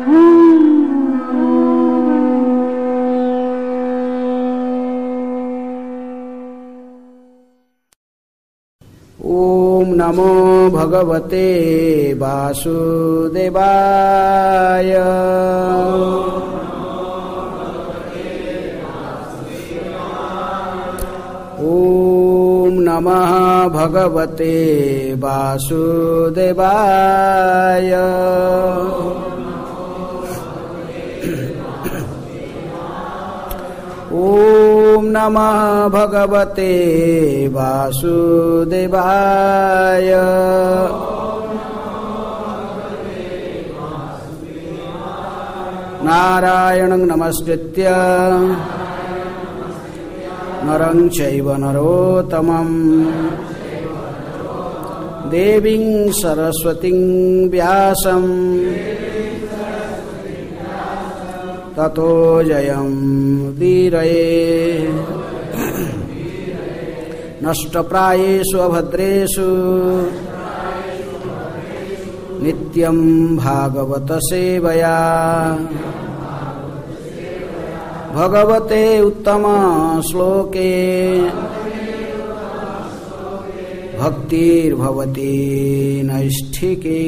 ओम नमो भगवते वासुदेवाय। ओम नमः भगवते वासुदेवाय। ओम नमः भगवते वासुदेवाय। नारायणं नमस्कृत्य नरं चैव नरोत्तमं देवीं सरस्वतीं व्यासं ततो जयमुदीरये। नष्टप्रायेषु अभद्रेषु नित्यं भागवत सेवया भगवते उत्तम श्लोके भक्तिर्भवति नैष्ठिके।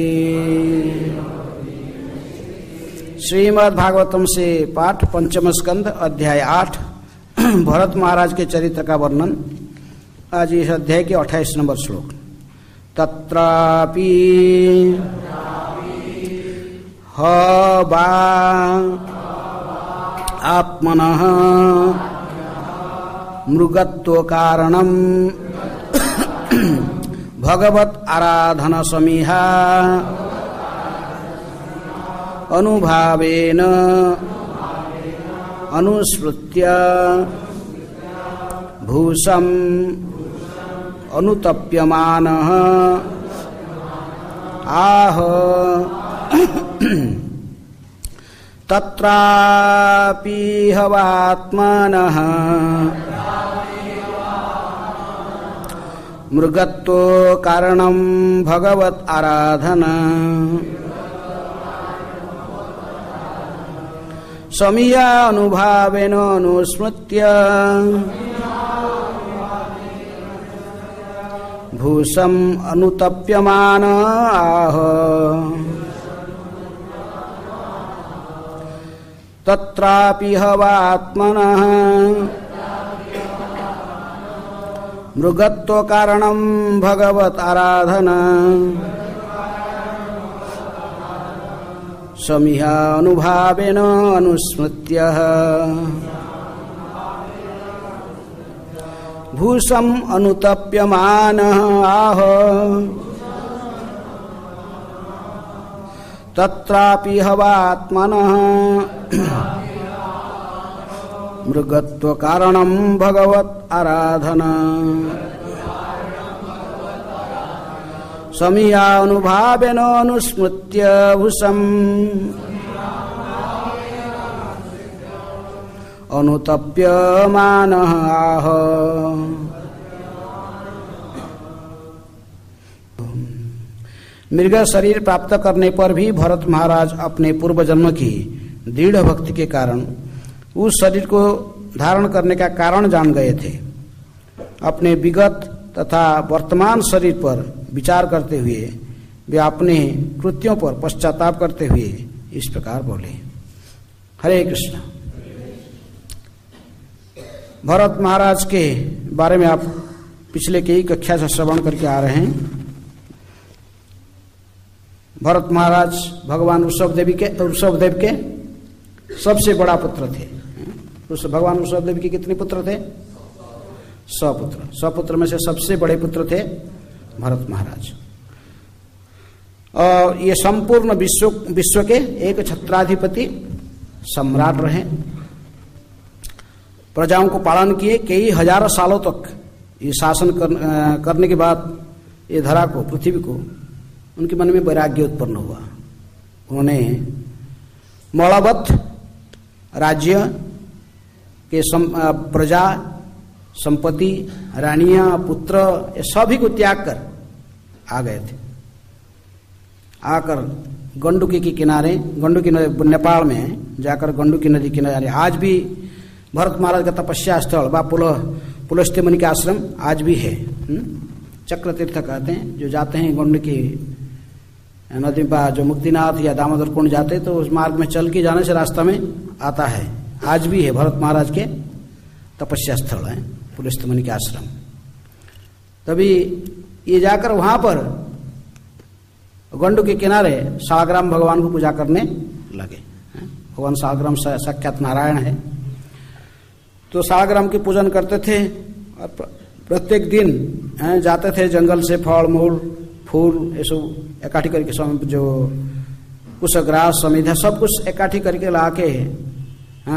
श्रीमद् भागवतम से पाठ पंचम स्कंद अध्याय 8 भरत महाराज के चरित्र का वर्णन। आज इस अध्याय के 28 नंबर श्लोक। तत्रापि ह बा आत्मनः मृगत्व कारणं भगवत आराधन समीहा अनुभावेन अनुस्मृत्य भूषम् अनुतप्यमानः आह तत्रापि हवात्मनः मृगत्व कारणं भगवत आराधना समीया अनुभावेन अनुस्मृत्य भूषम् अनुतप्यमान आह तत्रापि हवात्मनः मृगत्व कारणं भगवत आराधना समीहा अनुभावेन अनुस्मृत्य भूषम् अनुतप्यमानः आह तत्रापि हवात्मनः मृगत्व कारणं भगवत आराधना समीया अनुभावेन अनुस्मृत्य भूषम् अनुतप्यमानः आह। मृग शरीर प्राप्त करने पर भी भरत महाराज अपने पूर्व जन्म की दृढ़ भक्ति के कारण उस शरीर को धारण करने का कारण जान गए थे। अपने विगत तथा वर्तमान शरीर पर विचार करते हुए वे अपने कृत्यों पर पश्चाताप करते हुए इस प्रकार बोले। हरे कृष्ण। भरत महाराज के बारे में आप पिछले कई कक्षा से श्रवण करके आ रहे हैं। भरत महाराज भगवान ऋषभदेव के सबसे बड़ा पुत्र थे। भगवान ऋषभदेव के कितने पुत्र थे? 100 पुत्र। 100 पुत्र में से सबसे बड़े पुत्र थे भरत महाराज। और ये संपूर्ण विश्व के एक छत्राधिपति सम्राट रहे। प्रजाओं को पालन किए। कई हजारों सालों तक ये शासन करने के बाद ये धरा को, पृथ्वी को, उनके मन में वैराग्य उत्पन्न हुआ। उन्होंने मौलवत राज्य के प्रजा, संपत्ति, रानियां, पुत्र, ये सभी को त्याग कर आ गए थे। आकर गंडकी के किनारे, गंडकी नेपाल में जाकर गंडकी नदी किनारे आज भी भरत महाराज का तपस्या स्थल व पुलस्त्य मुनि का आश्रम आज भी है। चक्र तीर्थ कहते हैं। जो जाते हैं गंडकी नदी पर, जो मुक्तिनाथ या दामोदर कुंड जाते तो उस मार्ग में चल के जाने से रास्ता में आता है। आज भी है भरत महाराज के तपस्या स्थल है पुलस्त्य मुनि के आश्रम। तभी ये जाकर वहां पर गंडू के किनारे शालग्राम भगवान को पूजा करने लगे। भगवान शालग्राम साक्षात नारायण है, तो शालग्राम की पूजन करते थे और प्रत्येक दिन जाते थे जंगल से फल मूल फूल ये सब इकट्ठी करके, जो कुछ ग्रास समिधा सब कुछ इकट्ठी करके लाके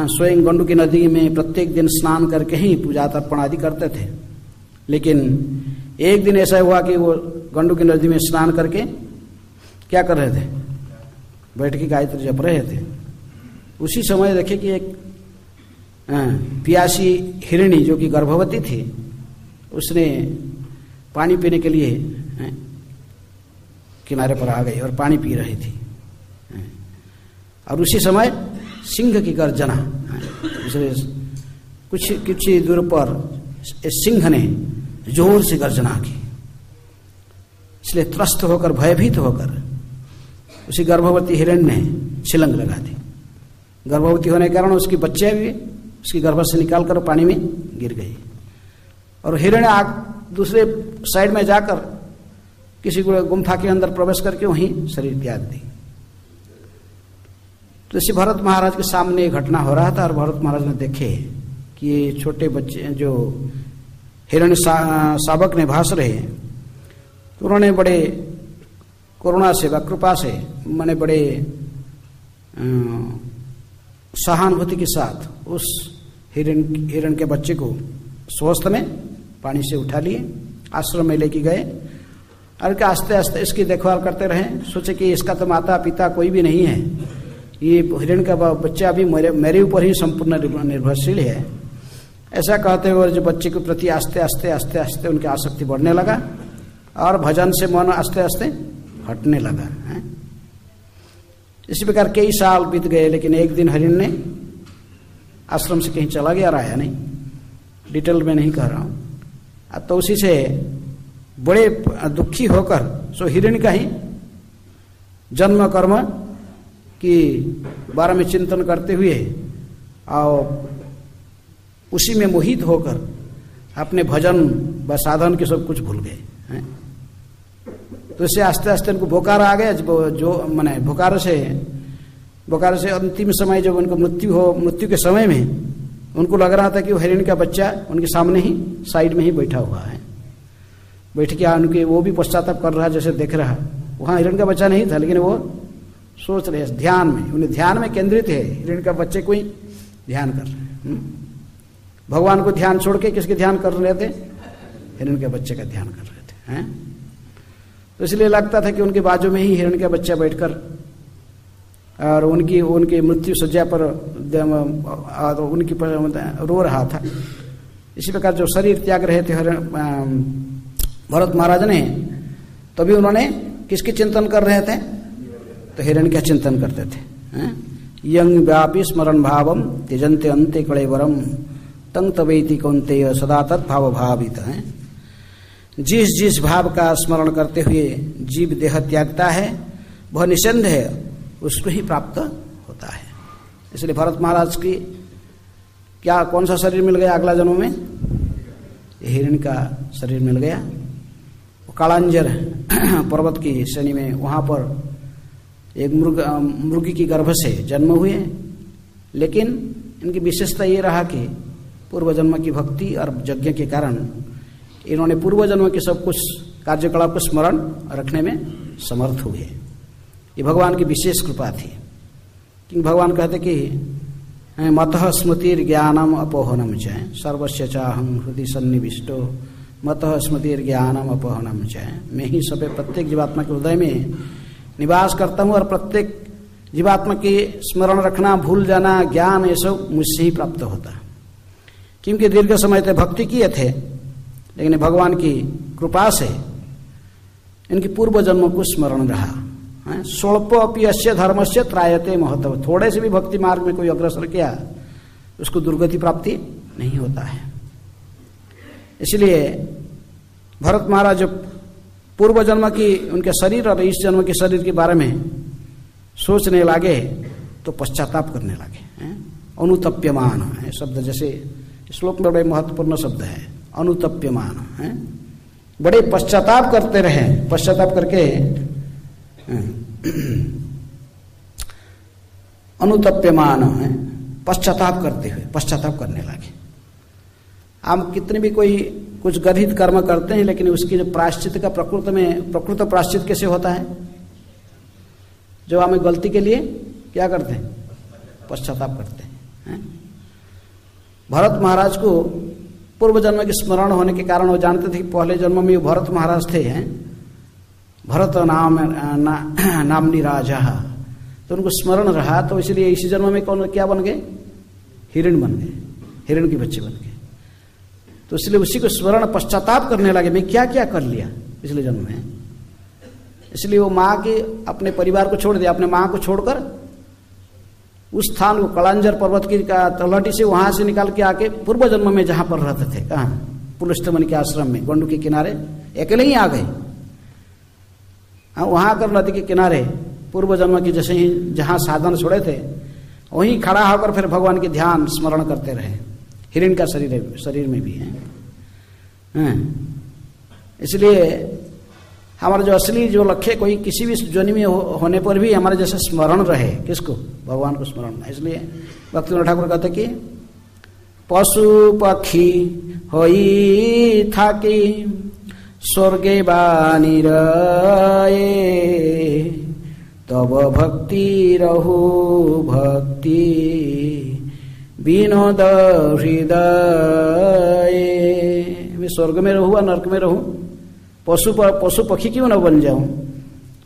स्वयं गंडू की नदी में प्रत्येक दिन स्नान करके ही पूजा तर्पण आदि करते थे। लेकिन एक दिन ऐसा हुआ कि वो गंडू की नदी में स्नान करके क्या कर रहे थे, बैठ के गायत्री जप रहे थे। उसी समय देखे कि एक प्यासी हिरणी जो कि गर्भवती थी, उसने पानी पीने के लिए किनारे पर आ गई और पानी पी रही थी। और उसी समय सिंह की गर्जना, कुछ दूर पर सिंह ने जोर से गर्जना की। इसलिए त्रस्त होकर भयभीत होकर उसी गर्भवती हिरण ने छिलंग लगा दी। गर्भवती होने के कारण उसकी बच्चे भी उसकी गर्भ से निकालकर पानी में गिर गई और हिरण आग दूसरे साइड में जाकर किसी को गुम्फा के अंदर प्रवेश करके वहीं शरीर त्याग दी। तो इसी भरत महाराज के सामने ये घटना हो रहा था और भरत महाराज ने देखे कि ये छोटे बच्चे जो हिरण शावक ने भास रहे हैं, तो उन्होंने बड़े करुणा से व कृपा से मैंने बड़े सहानुभूति के साथ उस हिरण के बच्चे को स्वस्थ में पानी से उठा लिए, आश्रम में लेके गए और क्या आस्ते आस्ते इसकी देखभाल करते रहे। सोचे कि इसका तो माता पिता कोई भी नहीं है, ये हिरण का बच्चा अभी मेरे ऊपर ही संपूर्ण निर्भरशील है। ऐसा कहते हुए जो बच्चे के प्रति आस्ते आस्ते आस्ते आस्ते उनकी आसक्ति बढ़ने लगा और भजन से मन आस्ते आस्ते हटने लगा है। इसी प्रकार कई साल बीत गए, लेकिन एक दिन हरिण ने आश्रम से कहीं चला गया और आया नहीं। डिटेल में नहीं कह रहा हूं। तो उसी से बड़े दुखी होकर सो हिरण का ही जन्म कर्म की बारे में चिंतन करते हुए और उसी में मोहित होकर अपने भजन व साधन के सब कुछ भूल गए हैं। तो इससे आस्ते आस्ते उनको बोकार आ गया। जो माने बोकार से अंतिम समय जब उनको मृत्यु के समय में उनको लग रहा था कि वो हिरण का बच्चा उनके सामने ही साइड में ही बैठा हुआ है। बैठ के उनके वो भी पश्चाताप कर रहा जैसे देख रहा। वहां हिरण का बच्चा नहीं था, लेकिन वो सोच रहे ध्यान में, उन्हें ध्यान में केंद्रित है, हिरण का बच्चे को ही ध्यान कर रहे हैं। भगवान को ध्यान छोड़ के किसके ध्यान कर रहे थे? हिरण के बच्चे का ध्यान कर रहे थे हैं। तो इसलिए लगता था कि उनके बाजू में ही हिरण का बच्चा बैठकर और उनकी मृत्यु सज्जा पर उनकी पर रो रहा था। इसी प्रकार जो शरीर त्याग रहे थे भरत महाराज ने, तभी उन्होंने किसकी चिंतन कर रहे थे? तो हिरण का चिंतन करते थे। यंग व्यापी स्मरण भावम त्यजंते अंते कलेवरम तंग तवेति कौन्तेय सदा तद्भाव भावित है। जिस भाव का स्मरण करते हुए जीव देह त्यागता है वह निसंदेह है उसको ही प्राप्त होता है। इसलिए भरत महाराज की क्या कौन सा शरीर मिल गया अगला जन्म में? हिरण का शरीर मिल गया। कालांजर पर्वत की श्रेणी में वहां पर एक मृगी की गर्भ से जन्म हुए। लेकिन इनकी विशेषता ये रहा कि पूर्व जन्म की भक्ति और यज्ञ के कारण इन्होंने पूर्व जन्म के सब कुछ कार्यकलाप को स्मरण रखने में समर्थ हुए। ये भगवान की विशेष कृपा थी। क्योंकि भगवान कहते कि मतः स्मृतिर ज्ञानम अपोहनम च सर्वस्य चाहं हृदय सन्निविष्टो मतः स्मृतिर ज्ञानम अपोहनम च। मैं ही सबे प्रत्येक जीवात्मा के हृदय में निवास करता हूँ और प्रत्येक जीवात्मा की स्मरण रखना, भूल जाना, ज्ञान ये सब मुझसे ही प्राप्त होता। क्योंकि दीर्घ समय तक भक्ति किए थे, लेकिन भगवान की कृपा से इनकी पूर्व जन्म को स्मरण रहा स्वल्प अपि अस्य धर्मस्य त्रायते महत्व। थोड़े से भी भक्ति मार्ग में कोई अग्रसर किया उसको दुर्गति प्राप्ति नहीं होता है। इसलिए भरत महाराज पूर्व जन्म की उनके शरीर और इस जन्म के शरीर के बारे में सोचने लगे तो पश्चाताप करने लगे। अनुतप्यमान है शब्द, जैसे श्लोक में बड़े महत्वपूर्ण शब्द है अनुतप्यमान है, बड़े पश्चाताप करते रहे। पश्चाताप करके अनुतप्यमान है, पश्चाताप करते हुए पश्चाताप करने लगे। हम कितने भी कोई कुछ गधित कर्म करते हैं, लेकिन उसकी जो प्रायश्चित का प्रकृत प्रायश्चित कैसे होता है? जो हमें गलती के लिए क्या करते हैं? पश्चाताप करते हैं। भरत महाराज को पूर्व जन्म के स्मरण होने के कारण वो जानते थे कि पहले जन्म में भरत महाराज थे, भरत नामनी राजा, तो उनको स्मरण रहा, तो इसलिए इसी जन्म में कौन क्या बन गए? हिरण बन गए, हिरण के बच्चे बन गए। तो इसलिए उसी को स्मरण पश्चाताप करने लगे, मैं क्या क्या कर लिया पिछले जन्म में। इसलिए वो माँ के अपने परिवार को छोड़ दिया, अपने माँ को छोड़कर उस स्थान को कलांजर पर्वत की तलहटी से वहां से निकाल के आके पूर्व जन्म में जहां पर रहते थे, कहाँ? पुलस्त्य के आश्रम में गंडू के किनारे अकेले ही आ गए। वहां आकर नदी के किनारे पूर्व जन्म की जैसे ही जहां साधन छोड़े थे वहीं खड़ा होकर फिर भगवान के ध्यान स्मरण करते रहे। हिरण का शरीर में भी है। इसलिए हमारा जो असली जो लक्ष्य कोई किसी भी जोनि में होने पर भी हमारे जैसे स्मरण रहे, किसको? भगवान को स्मरण। इसलिए भक्तिविनोद ठाकुर कहते कि पशु पक्षी होई थाकी स्वर्गे बानी रहे तब भक्ति रहु भक्ति विनोद हृदय। मैं स्वर्ग में रहूँ या नरक में रहूँ, पशु पक्षी क्यों न बन जाऊं,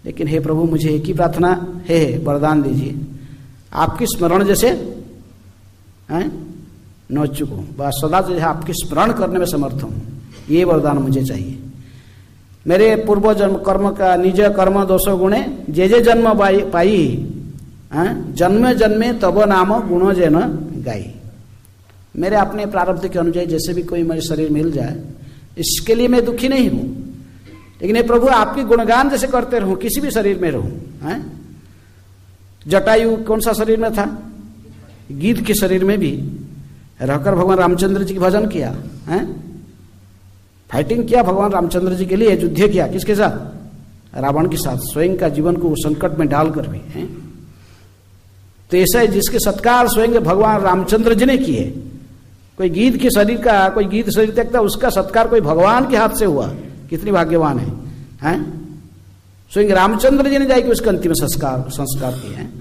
लेकिन हे प्रभु मुझे एक ही प्रार्थना है, वरदान दीजिए, आपकी स्मरण जैसे न चुकूं, बस सदा जो है आपकी स्मरण करने में समर्थ हूं, ये वरदान मुझे चाहिए। मेरे पूर्व जन्म कर्म का निज कर्म दोष गुणे जे जे जन्म पाई जन्मे जन्मे तब नाम गुणो जन गाई। मेरे अपने प्रारब्ध के अनुसार जैसे भी कोई मेरे शरीर मिल जाए, इसके लिए मैं दुखी नहीं हूं, लेकिन हे प्रभु आपकी गुणगान जैसे करते रहूं, किसी भी शरीर में रहूं। जटायु कौन सा शरीर में था? गीध के शरीर में भी रहकर भगवान रामचंद्र जी की भजन किया, फाइटिंग किया भगवान रामचंद्र जी के लिए, युद्ध किया किसके साथ? रावण के साथ, स्वयं का जीवन को संकट में डालकर भी। तो ऐसा है जिसके सत्कार स्वयं भगवान रामचंद्र जी ने किए। कोई गीध के शरीर का, कोई गीध शरीर देखता, उसका सत्कार कोई भगवान के हाथ से हुआ, कितनी भाग्यवान है? स्वयं रामचंद्र जी ने जाके उसका अंतिम संस्कार किए हैं।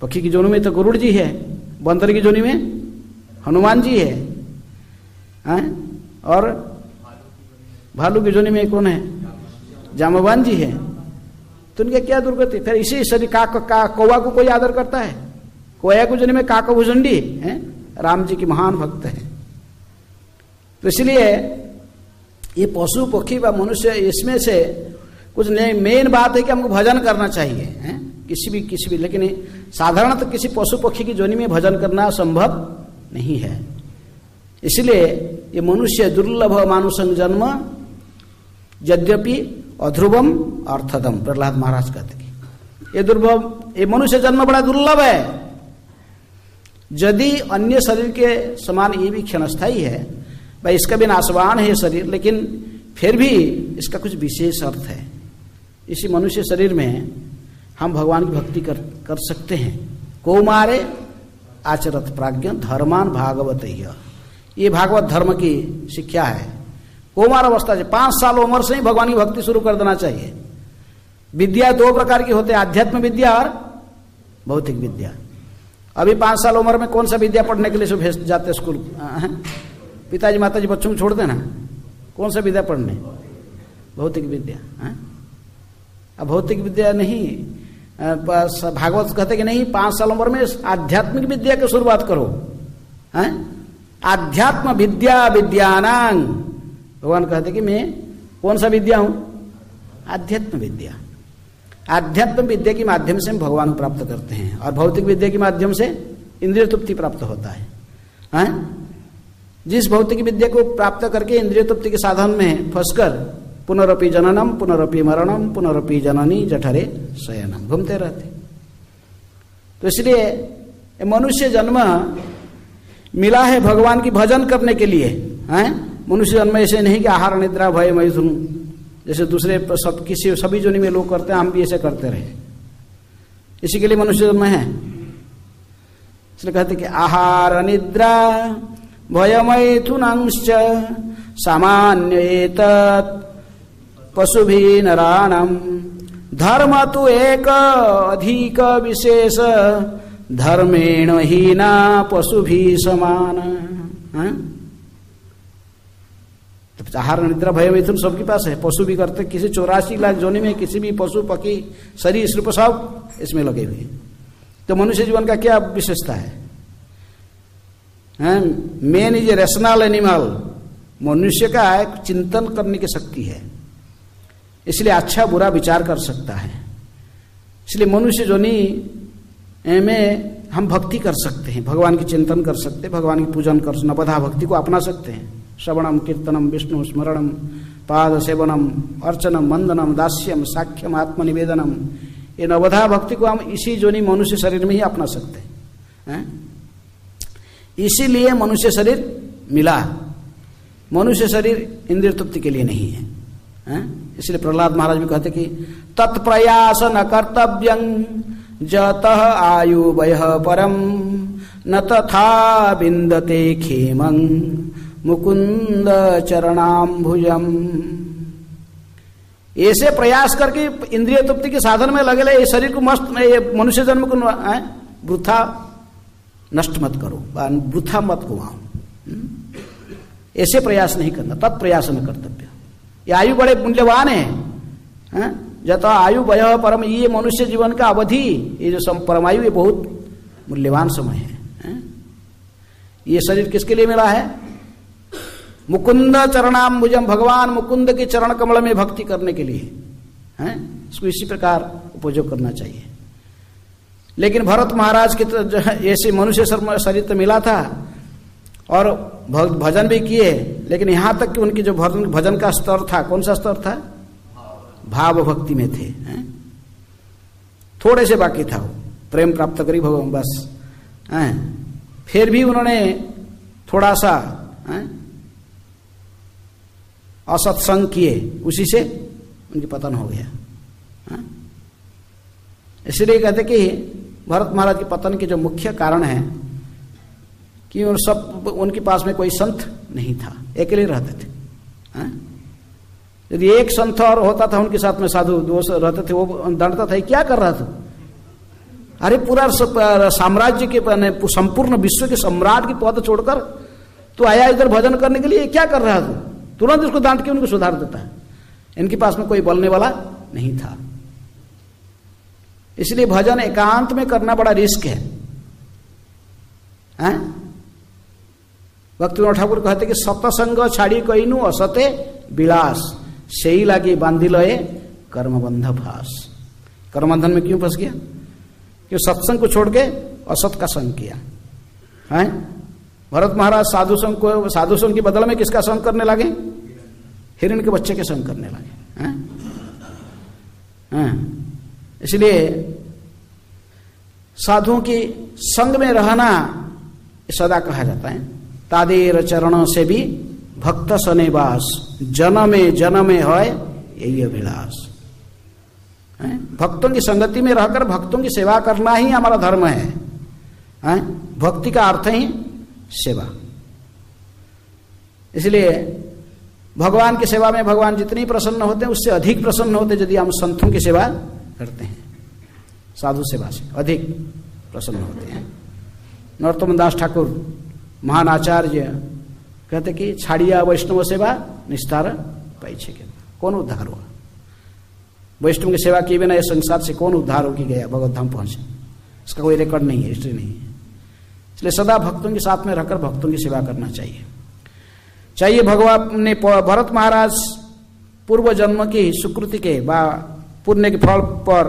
पक्षी की जोनी में तो गरुड़ जी है, बंदर की जोनी में हनुमान जी है, और भालू की जोनी में कौन है? जामवान जी है। तो उनके क्या दुर्गति? फिर इसी शरीर कौवा को कोई आदर करता है? कोया को जोनी में काकभुजंडी है, राम जी की महान भक्त है। तो इसलिए ये पशु पक्षी व मनुष्य, इसमें से कुछ नहीं, मेन बात है कि हमको भजन करना चाहिए, किसी भी, लेकिन साधारणतः किसी पशु पक्षी की जोनी में भजन करना संभव नहीं है। इसलिए ये मनुष्य दुर्लभ मानुषं जन्म यद्यपि अध्रुवम अर्थदम, प्रहलाद महाराज कहते कि ये दुर्लभ, ये मनुष्य जन्म बड़ा दुर्लभ है। यदि अन्य शरीर के समान ये भी क्षणस्थायी है, भाई इसका भी नाशवान है शरीर, लेकिन फिर भी इसका कुछ विशेष अर्थ है। इसी मनुष्य शरीर में हम भगवान की भक्ति कर सकते हैं। कौमारे आचरत प्राज्ञ धर्मान भागवत, ये भागवत धर्म की शिक्षा है। कौमार अवस्था से 5 साल उम्र से ही भगवान की भक्ति शुरू कर देना चाहिए। विद्या 2 प्रकार की होते हैं, आध्यात्म विद्या और भौतिक विद्या। अभी 5 साल उम्र में कौन सा विद्या पढ़ने के लिए सब भेज जाते स्कूल? पिताजी माताजी बच्चों को छोड़ देना, कौन सा विद्या पढ़ने? भौतिक विद्या। अब भौतिक विद्या नहीं, भागवत कहते कि नहीं, 5 साल उम्र में आध्यात्मिक विद्या की शुरुआत करो। आध्यात्म विद्या विद्यानांग, भगवान कहते कि मैं कौन सा विद्या हूं? आध्यात्म विद्या। आध्यात्म विद्या के माध्यम से हम भगवान को प्राप्त करते हैं और भौतिक विद्या के माध्यम से इंद्रिय तृप्ति प्राप्त होता है। जिस भौतिक विद्या को प्राप्त करके इंद्रिय तृप्ति के साधन में फंसकर पुनरपि जननम पुनरपि मरणम पुनरपि जननी जठरे शयनम घूमते रहते। तो इसलिए मनुष्य जन्म मिला है भगवान की भजन करने के लिए। मनुष्य जन्म ऐसे नहीं कि आहार निद्रा भय मैथुन जैसे दूसरे सब किसी सभी जोनि में लोग करते हैं, हम भी ऐसे करते रहे। इसी के लिए मनुष्य जन्म है। इसलिए कहते कि आहार निद्रा भय मैथुनांश्च सामान्य एतत् पशुभि नराणम धर्म तो एक अधिक विशेष धर्मेण हीना पशुभि समान। तो आहार निद्रा भय मैथुन सबके पास है, पशु भी करते। किसी 84 लाख जोनि में किसी भी पशु पक्षी शरीर सृप सब इसमें लगे हुए। तो मनुष्य जीवन का क्या विशेषता है? Main is rational animal. मनुष्य का एक चिंतन करने की शक्ति है, इसलिए अच्छा बुरा विचार कर सकता है। इसलिए मनुष्य जोनि में हम भक्ति कर सकते हैं, भगवान की चिंतन कर सकते हैं, भगवान की पूजन कर नवधा भक्ति को अपना सकते हैं। श्रवणम कीर्तनम विष्णु स्मरणम पाद सेवनम अर्चनम वंदनम दास्यम साख्यम आत्मनिवेदनम, ये नवधा भक्ति को हम इसी जोनि मनुष्य शरीर में ही अपना सकते हैं। इसीलिए मनुष्य शरीर मिला। मनुष्य शरीर इंद्रिय तृप्ति के लिए नहीं है। इसलिए प्रहलाद महाराज भी कहते कि तत्प्रयास न कर्तव्यं जतः आयु वयः परम न तथा विन्दते खेमं मुकुंद चरणाम्भुजम। ऐसे प्रयास करके इंद्रिय तृप्ति के साधन में लगे ये शरीर को मस्त मनुष्य जन्म को वृथा नष्ट मत करो, वृथा मत गुमाओ। ऐसे प्रयास नहीं करना, तत्प्रयास न कर्तव्य। ये आयु बड़े मूल्यवान है। जत आयु वयः परम, ये मनुष्य जीवन का अवधि, ये जो परमायु, ये बहुत मूल्यवान समय है। ये शरीर किसके लिए मिला है? मुकुंद चरणाम्बुजम, भगवान मुकुंद के चरण कमल में भक्ति करने के लिए है। इसको इसी प्रकार उपयोग करना चाहिए। लेकिन भरत महाराज के ऐसे मनुष्य शरीर तो मिला था और भजन भी किए, लेकिन यहां तक कि उनकी जो भजन का स्तर था, कौन सा स्तर था? भाव भक्ति में थे। थोड़े से बाकी था, वो प्रेम प्राप्त करी भगवान बस। फिर भी उन्होंने थोड़ा सा असत्संग किए, उसी से उनकी पतन हो गया। इसलिए कहते कि भरत महाराज के पतन के जो मुख्य कारण है कि उनके पास में कोई संत नहीं था, अकेले रहते थे। यदि एक संत और होता था उनके साथ में साधु दोस्त रहते थे, वो दंडता था क्या कर रहा था? अरे पूरा साम्राज्य के संपूर्ण विश्व के सम्राट की पद छोड़कर तो आया इधर भजन करने के लिए, क्या कर रहा था? तुरंत उसको डांट के उनको सुधार देता है। इनके पास में कोई बोलने वाला नहीं था। इसलिए भजन एकांत में करना बड़ा रिस्क है। भक्तिविनोद ठाकुर कहते कि सतसंग छाड़ी कईनु असते विलास सेई लागी बांधी लए कर्मबंध फास। कर्मबंधन में क्यों फंस गया? क्यों सत्संग को छोड़ के असत का संग किया है। भरत महाराज साधु संग के बदले में किसका संग करने लगे? हिरण के बच्चे के संग करने लगे। इसलिए साधुओं की संग में रहना सदा कहा जाता है। तादेर चरणों से भी भक्त सनेवास जनमे जनमे है यही अभिलाष। भक्तों की संगति में रहकर भक्तों की सेवा करना ही हमारा धर्म है। भक्ति का अर्थ ही सेवा। इसलिए भगवान की सेवा में भगवान जितनी प्रसन्न होते हैं उससे अधिक प्रसन्न होते यदि हम संतों की सेवा करते हैं। साधु सेवा से अधिक प्रसन्न होते हैं। नरोत्तम दास ठाकुर महान आचार्य कहते कि छाड़िया वैष्णव सेवा निस्तार पैछे के कौन उद्धार हुआ? वैष्णव की सेवा किए बिना इस संसार से कौन उद्धार होकर गया भगवत धाम पहुंचे? इसका कोई रिकॉर्ड नहीं है, हिस्ट्री नहीं है। इसलिए सदा भक्तों के साथ में रहकर भक्तों की सेवा करना चाहिए। भगवान ने भरत महाराज पूर्व जन्म की सुकृति के पुण्य के फल पर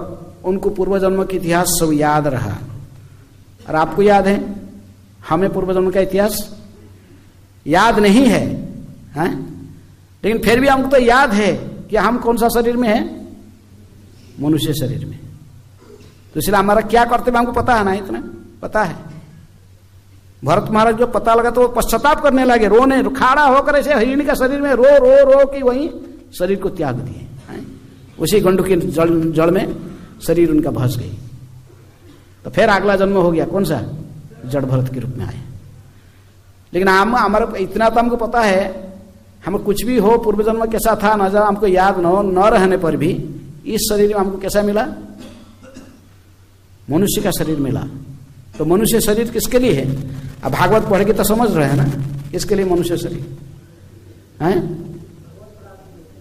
उनको पूर्व जन्म का इतिहास सब याद रहा। और आपको याद है, हमें पूर्व जन्म का इतिहास याद नहीं है, हैं? लेकिन फिर भी हमको तो याद है कि हम कौन सा शरीर में है, मनुष्य शरीर में। तो इसलिए हमारा क्या कर्तव्य हमको पता है ना, इतना पता है। भरत महाराज को पता लगा तो वो पश्चाताप करने लगे, रोने, खाड़ा होकर ऐसे हिरणी का शरीर में रो रो रो कि वहीं शरीर को त्याग दिए। उसी गंडू के जड़ में शरीर उनका भस गई। तो फिर अगला जन्म हो गया, कौन सा, जड़ भरत के रूप में आए। लेकिन हम हमारा इतना तो हमको पता है, हम कुछ भी हो पूर्व जन्म कैसा था न जाओ, हमको याद न हो, न रहने पर भी इस शरीर में हमको कैसा मिला, मनुष्य का शरीर मिला। तो मनुष्य शरीर किसके लिए है? अब भागवत पढ़ के तो समझ रहे हैं ना, किसके लिए मनुष्य शरीर है?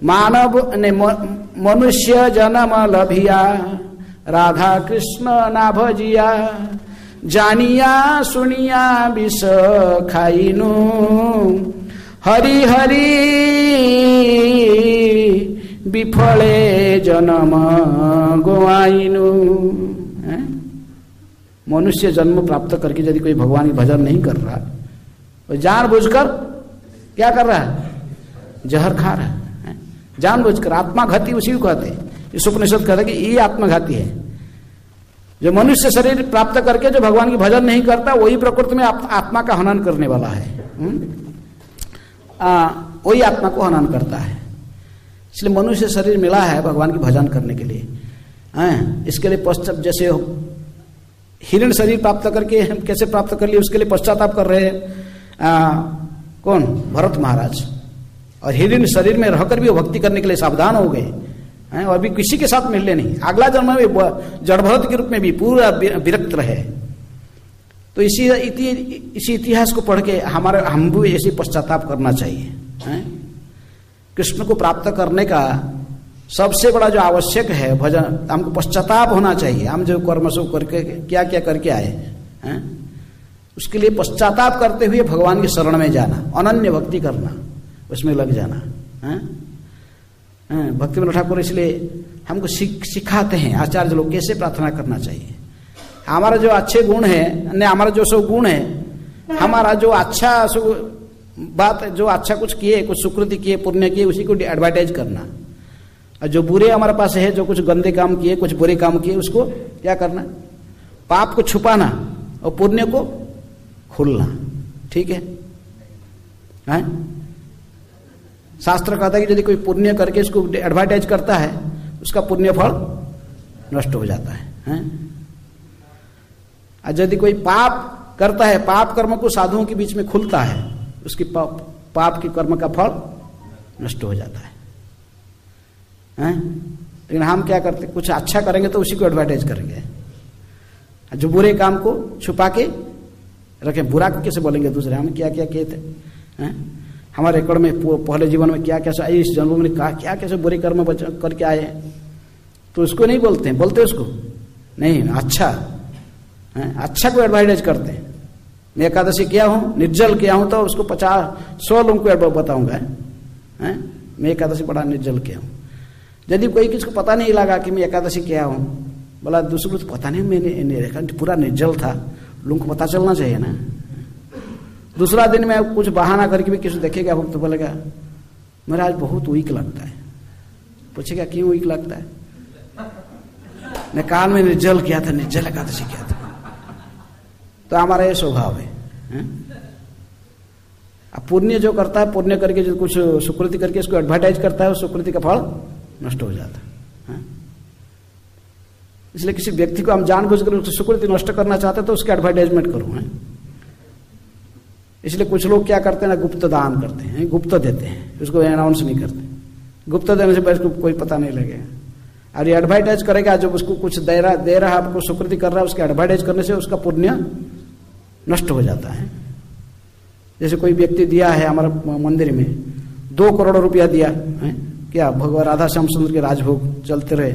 मानव ने मनुष्य जन्म लभिया, राधा कृष्ण ना भजिया, जानिया सुनिया विष खाइनु, हरि हरि विफले जन्म गवाइनु। मनुष्य जन्म प्राप्त करके यदि कोई भगवान की भजन नहीं कर रहा, तो जानबूझकर क्या कर रहा है, जहर खा रहा है, जानबूझकर। आत्माघाती उसी को कहते हैं, इस उपनिषद कहते हैं कि ये आत्मघाती है। जो मनुष्य शरीर प्राप्त करके जो भगवान की भजन नहीं करता, वही प्रकृति में आत्मा का हनन करने वाला है, वही आत्मा को हनन करता है। इसलिए मनुष्य शरीर मिला है भगवान की भजन करने के लिए। इसके लिए पश्चात, जैसे हिरण शरीर प्राप्त करके हम कैसे प्राप्त कर लिए, उसके लिए पश्चाताप कर रहे हैं कौन, भरत महाराज। और हिरण शरीर में रहकर भी वो भक्ति करने के लिए सावधान हो गए, और भी किसी के साथ मिलने नहीं। अगला जन्म में जड़ भरत के रूप में भी पूरा विरक्त रहे। तो इसी इतिहास को पढ़ के हम भी ऐसे पश्चाताप करना चाहिए। कृष्ण को प्राप्त करने का सबसे बड़ा जो आवश्यक है भजन, हमको पश्चाताप होना चाहिए। हम जो कर्म सब करके क्या क्या करके आए हैं, उसके लिए पश्चाताप करते हुए भगवान की शरण में जाना, अनन्य भक्ति करना, उसमें लग जाना। भक्ति विनोद ठाकुर इसलिए हमको सिखाते हैं आचार्य लोग कैसे प्रार्थना करना चाहिए। हमारा जो अच्छे गुण है, हमारा जो सब गुण है, हमारा जो अच्छा बात, जो अच्छा कुछ किए, कुछ सुकृति किए, पुण्य किए, उसी को एडवर्टाइज करना। और जो बुरे हमारे पास है, जो कुछ गंदे काम किए, कुछ बुरे काम किए, उसको क्या करना, पाप को छुपाना और पुण्य को खोलना। ठीक है? शास्त्र कहता है कि यदि कोई पुण्य करके इसको एडवर्टाइज करता है, उसका पुण्य फल नष्ट हो जाता है। और यदि कोई पाप करता है, पाप कर्म को साधुओं के बीच में खुलता है, उसकी पाप की कर्म का फल नष्ट हो जाता है। लेकिन हम क्या करते, कुछ अच्छा करेंगे तो उसी को एडवर्टाइज करेंगे, जो बुरे काम को छुपा के रखें। बुरा को कैसे बोलेंगे दूसरे, हम क्या क्या किए थे, हमारे रेकॉर्ड में पहले जीवन में क्या क्या, इस जन्म में कहा क्या कैसे बुरे कर्म करके आए, तो उसको नहीं बोलते हैं, बोलते उसको नहीं, अच्छा को एडवर्टाइज करते हैं। मैं एकादशी किया हूँ, निर्जल किया हूँ, तो उसको 50-100 लोगों को बताऊंगा, मैं एकादशी बड़ा निर्जल किया हूँ। यदि कोई किसी को पता नहीं लगा कि मैं एकादशी किया हूँ, बोला दूसरे को पता नहीं, मैंने पूरा निर्जल था, लोगों को पता चलना चाहिए ना। दूसरा दिन में कुछ बहाना करके भी किसी देखेगा तो बोलेगा मेरा आज बहुत वीक लगता है। पूछेगा क्यों वीक लगता है, मैं काल में निर्जल किया था, निर्जल एकादशी किया था। तो हमारा ये स्वभाव है। अब पुण्य जो करता है, पुण्य करके जो कुछ सुकृति करके इसको एडवर्टाइज करता है, उस सुकृति का फल नष्ट हो जाता है। इसलिए किसी व्यक्ति को हम जानबूझकर उसकी सुकृति नष्ट करना चाहते हैं तो उसकी एडवर्टाइजमेंट करो। इसलिए कुछ लोग क्या करते हैं ना, गुप्त दान करते हैं, गुप्त देते हैं, उसको अनाउंस नहीं करते। गुप्त देने से उसको कोई पता नहीं लगेगा। और ये एडवर्टाइज करेगा, जब उसको कुछ दे रहा है, आपको सुकृति कर रहा है, उसके एडवर्टाइज करने से उसका पुण्य नष्ट हो जाता है। जैसे कोई व्यक्ति दिया है हमारे मंदिर में 2 करोड़ रुपया दिया है, क्या भगवान राधा श्याम सुंदर के राजभोग चलते रहे,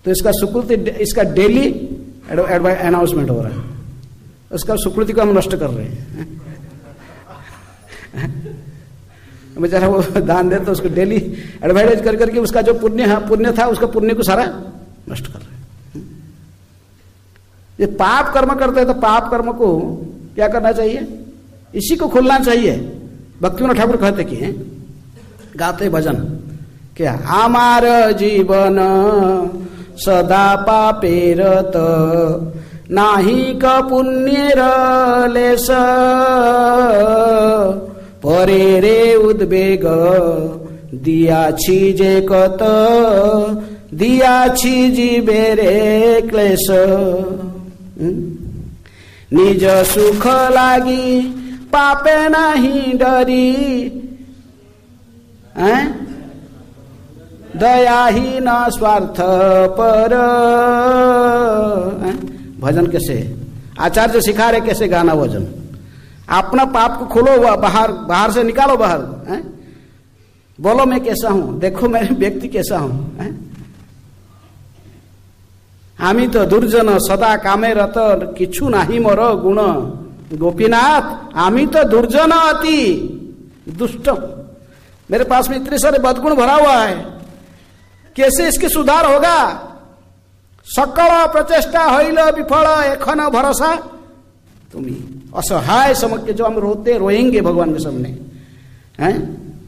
तो इसका सुकृति, इसका डेली अनाउंसमेंट हो रहा है, उसका सुकृति को हम नष्ट कर रहे हैं। बेचारा वो दान दे तो उसको डेली एडवर्टाइज कर करके उसका जो पुण्य था उसका पुण्य को सारा नष्ट कर रहे हैं। ये पाप कर्म करते हैं तो पाप कर्म को क्या करना चाहिए, इसी को खुलना चाहिए। भक्तिविनोद ठाकुर कहते कि गाते भजन क्या, आमार जीवन सदा पापेरत नाही क पुण्येर लेस परे रे उद्वेग दियाछि जे कत दियाछि जीवे रे क्लेश। निज सुख लागी पापे नहीं डरी दया ही न स्वार्थ पर। भजन कैसे आचार्य सिखा रहे, कैसे गाना भजन। अपना पाप को खोलो, बाहर बाहर से निकालो बाहर। बोलो मैं कैसा हूं, देखो मैं व्यक्ति कैसा हूं। आमी तो दुर्जन सदा कामे रत किछु नाही मोर गुण गोपीनाथ। आमी तो दुर्जन अति दुष्ट, मेरे पास में इतने सारे बदगुण भरा हुआ है, कैसे इसके सुधार होगा। सकल प्रचेष्टा होइल विफल एखन भरोसा तुम्ही। असहाय समझ के जो हम रोते रोएंगे भगवान के सामने हैं,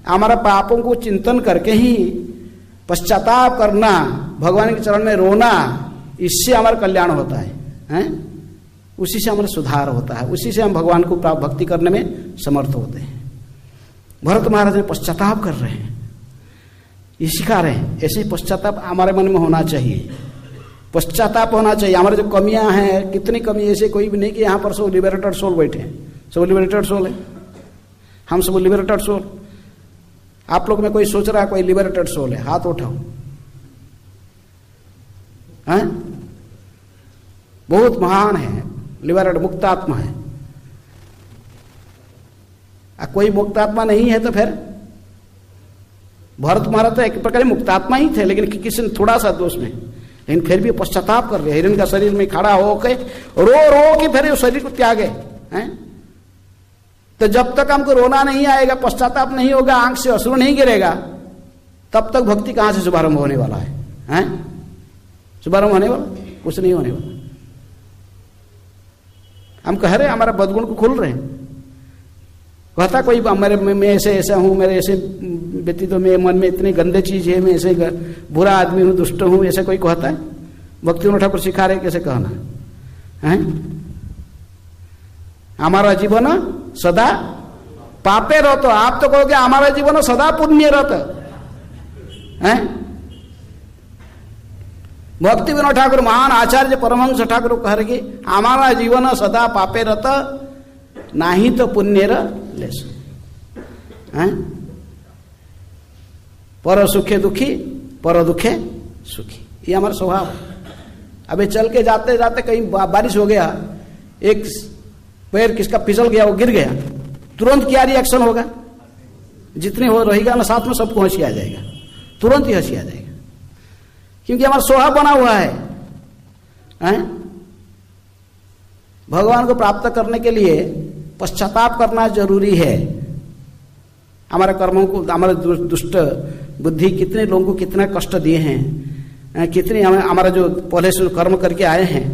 हमारा पापों को चिंतन करके ही पश्चाताप करना, भगवान के चरण में रोना, इससे हमारा कल्याण होता है, हैं? उसी से हमारा सुधार होता है, उसी से हम भगवान को भक्ति करने में समर्थ होते हैं। भरत महाराज ने पश्चाताप कर रहे हैं, ये सिखा रहे हैं। ऐसे पश्चाताप हमारे मन में होना चाहिए, पश्चाताप होना चाहिए। हमारे जो कमियां हैं, कितनी कमी, ऐसे कोई भी नहीं कि यहाँ पर सब लिबरेटेड सोल बैठे हैं, सब लिबरेटेड सोल है, हम सब लिबरेटेड सोल। आप लोग में कोई सोच रहा है कोई लिबरेटेड सोल है, हाथ उठाओ। हैं? बहुत महान है, लिबरेटेड मुक्तात्मा है। कोई मुक्तात्मा नहीं है तो फिर भरत महाराज तो एक प्रकार मुक्तात्मा ही थे, लेकिन किसी ने थोड़ा सा दोष में, लेकिन फिर भी पश्चाताप कर रहे। हिरण का शरीर में खड़ा होके रो के फिर शरीर को त्यागे हैं। तो जब तक हमको रोना नहीं आएगा, पश्चाताप नहीं होगा, आंख से अश्रु नहीं गिरेगा, तब तक भक्ति कहां से शुभारंभ होने वाला है, हैं? शुभारंभ होने वाला कुछ नहीं होने वाला। हम कह रहे हमारा बदगुण को खोल रहे हैं। कहता कोई मेरे मैं ऐसे ऐसा हूं, मेरे ऐसे व्यतीत मेरे मन में इतनी गंदे चीज है, मैं ऐसे बुरा आदमी हूं, दुष्ट हूं, ऐसे कोई कहता है? भक्तिविनोद ठाकुर सिखा रहे कैसे कहना है। हमारा जीवन सदा पापे रहते, आप तो कहोगे हमारा जीवन सदा पुण्य रहता है। भक्तिविनोद ठाकुर महान आचार्य परमहंस ठाकुर कह रहे कि हमारा जीवन सदा पापे रहता नाही तो पुण्य लेस। पर सुखे दुखी पर दुखे सुखी, ये हमारा स्वभाव है। अबे चल के जाते जाते कहीं बारिश हो गया, एक पैर किसका फिसल गया, वो गिर गया, तुरंत क्या रिएक्शन होगा? जितने हो रहेगा ना साथ में सबको हंसी आ जाएगा, तुरंत ही हंसी आ जाएगा, क्योंकि हमारा स्वभाव बना हुआ है। भगवान को प्राप्त करने के लिए पश्चाताप करना जरूरी है। हमारे कर्मों को, हमारे दुष्ट बुद्धि कितने लोगों को कितना कष्ट दिए हैं, कितने हमारा जो पहले से कर्म करके आए हैं,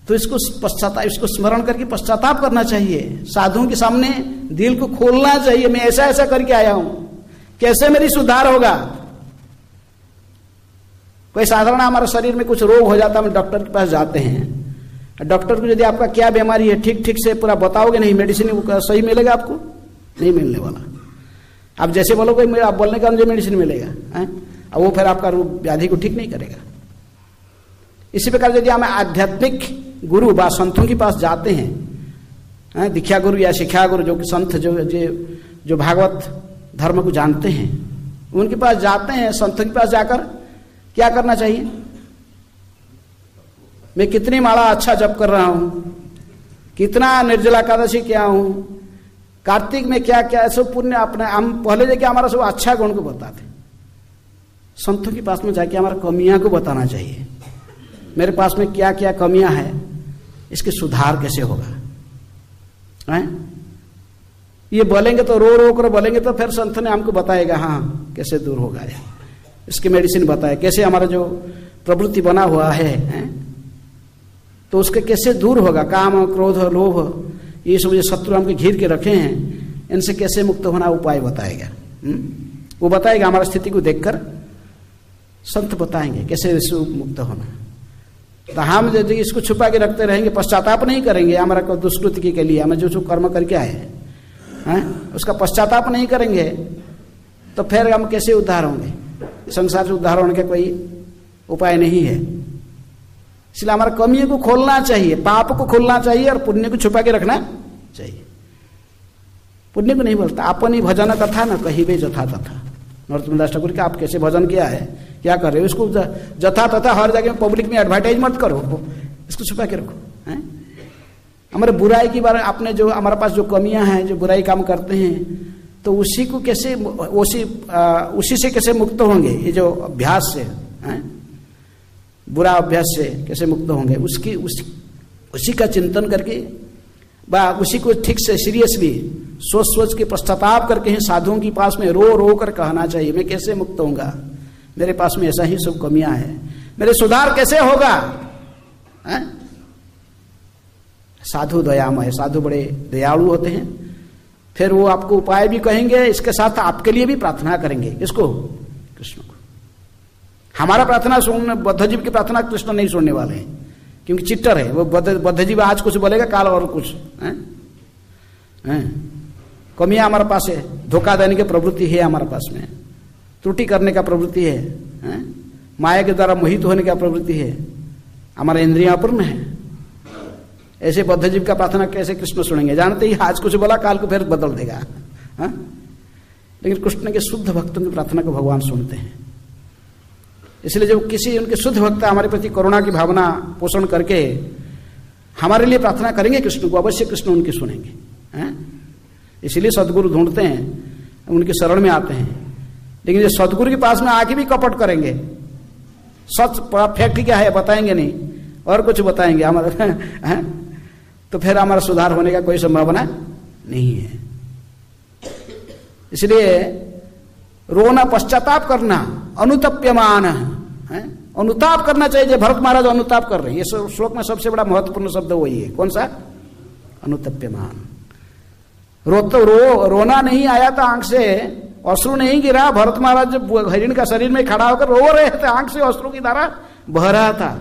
तो इसको पश्चाताप, इसको स्मरण करके पश्चाताप करना चाहिए। साधुओं के सामने दिल को खोलना चाहिए, मैं ऐसा ऐसा करके आया हूं, कैसे मेरी सुधार होगा। कोई साधारण हमारे शरीर में कुछ रोग हो जाता है, हम डॉक्टर के पास जाते हैं, डॉक्टर को यदि आपका क्या बीमारी है ठीक ठीक से पूरा बताओगे नहीं, मेडिसिन सही मिलेगा आपको? नहीं मिलने वाला। आप जैसे बोलोगे आप बोलने का मुझे मेडिसिन मिलेगा, अब वो फिर आपका रूप व्याधि को ठीक नहीं करेगा। इसी प्रकार यदि हम आध्यात्मिक गुरु व संतों के पास जाते हैं, दीक्षा गुरु या शिक्षा गुरु, जो कि संत जो भागवत धर्म को जानते हैं, उनके पास जाते हैं, संतों के पास जाकर क्या करना चाहिए? मैं कितनी माला अच्छा जप कर रहा हूं, कितना निर्जला एकादशी किया हूं, कार्तिक में क्या क्या सब पुण्य अपने हम पहले जाके हमारा सब अच्छा गुण को बताते। संतों के पास में जाके हमारा कमियां को बताना चाहिए, मेरे पास में क्या क्या कमियां हैं, इसके सुधार कैसे होगा। ये बोलेंगे तो रो रो कर बोलेंगे तो फिर संत ने हमको बताएगा हाँ कैसे दूर होगा ये, इसकी मेडिसिन बताए कैसे हमारा जो प्रवृत्ति बना हुआ है तो उसके कैसे दूर होगा। काम क्रोध लोभ ये सब जो शत्रु हमको घिर के रखे हैं इनसे कैसे मुक्त होना उपाय बताएगा। वो बताएगा, हमारी स्थिति को देखकर संत बताएंगे कैसे इससे मुक्त होना। तो हम यदि इसको छुपा के रखते रहेंगे, पश्चाताप नहीं करेंगे हमारा दुष्कृति के लिए, हमें जो कर्म करके आए हैं उसका पश्चाताप नहीं करेंगे तो फिर हम कैसे उद्धार होंगे। संसार से उद्धार होने का कोई उपाय नहीं है। इसलिए हमारा कमियों को खोलना चाहिए, पाप को खोलना चाहिए और पुण्य को छुपा के रखना चाहिए। पुण्य को नहीं बोलता, अपनी भजन कथा न कही बे जथा तथा। नरोत्तम दास ठाकुर का आप कैसे भजन किया है, क्या कर रहे हो, इसको जथा तथा हर जगह पब्लिक में एडवर्टाइज मत करो, इसको छुपा के रखो। हमारे बुराई की बारे आपने जो हमारे पास जो कमियां हैं, जो बुराई काम करते हैं, तो उसी को कैसे उसी से कैसे मुक्त होंगे। ये जो अभ्यास से बुरा अभ्यास से कैसे मुक्त होंगे, उसी का चिंतन करके उसी को ठीक से सीरियसली सोच के पश्चाताप करके ही साधुओं के पास में रो रो कर कहना चाहिए मैं कैसे मुक्त होऊंगा, मेरे पास में ऐसा ही सब कमियां हैं, मेरे सुधार कैसे होगा। साधु दयामय, साधु बड़े दयालु होते हैं। फिर वो आपको उपाय भी कहेंगे, इसके साथ आपके लिए भी प्रार्थना करेंगे। इसको कृष्ण को। हमारा प्रार्थना सुनने, बद्धजीव की प्रार्थना कृष्ण नहीं सुनने वाले हैं क्योंकि चिट्टर है वो। बद्धजीव आज कुछ बोलेगा, काल और कुछ कमियां हमारे पास है, धोखा देने की प्रवृत्ति है हमारे पास में, त्रुटि करने का प्रवृत्ति है, माया के द्वारा मोहित होने का प्रवृत्ति है, हमारा इंद्रियां अपूर्ण है। ऐसे बद्धजीव का प्रार्थना कैसे कृष्ण सुनेंगे। जानते ही आज कुछ बोला काल को फिर बदल देगा। लेकिन कृष्ण के शुद्ध भक्तों की प्रार्थना को भगवान सुनते हैं। इसलिए जब किसी उनके शुद्ध भक्त हमारे प्रति करुणा की भावना पोषण करके हमारे लिए प्रार्थना करेंगे कृष्ण को, अवश्य कृष्ण उनकी सुनेंगे। इसलिए सदगुरु ढूंढते हैं, उनके शरण में आते हैं। लेकिन जो सदगुरु के पास में आके भी कपट करेंगे, सच फैक्ट क्या है बताएंगे नहीं और कुछ बताएंगे हमारा तो फिर हमारा सुधार होने का कोई संभावना नहीं है। इसलिए रोना, पश्चाताप करना, अनुतप्यमान अनुताप करना चाहिए। जो भरत महाराज अनुताप कर रहे हैं, ये श्लोक में सबसे बड़ा महत्वपूर्ण शब्द वही है। कौन सा? अनुतप्यमान। रोना नहीं आया था आंख से, अश्रु नहीं गिरा। भरत महाराज जब हरिण का शरीर में खड़ा होकर रो रहे थे, आंख से अश्रु की धारा बह रहा था,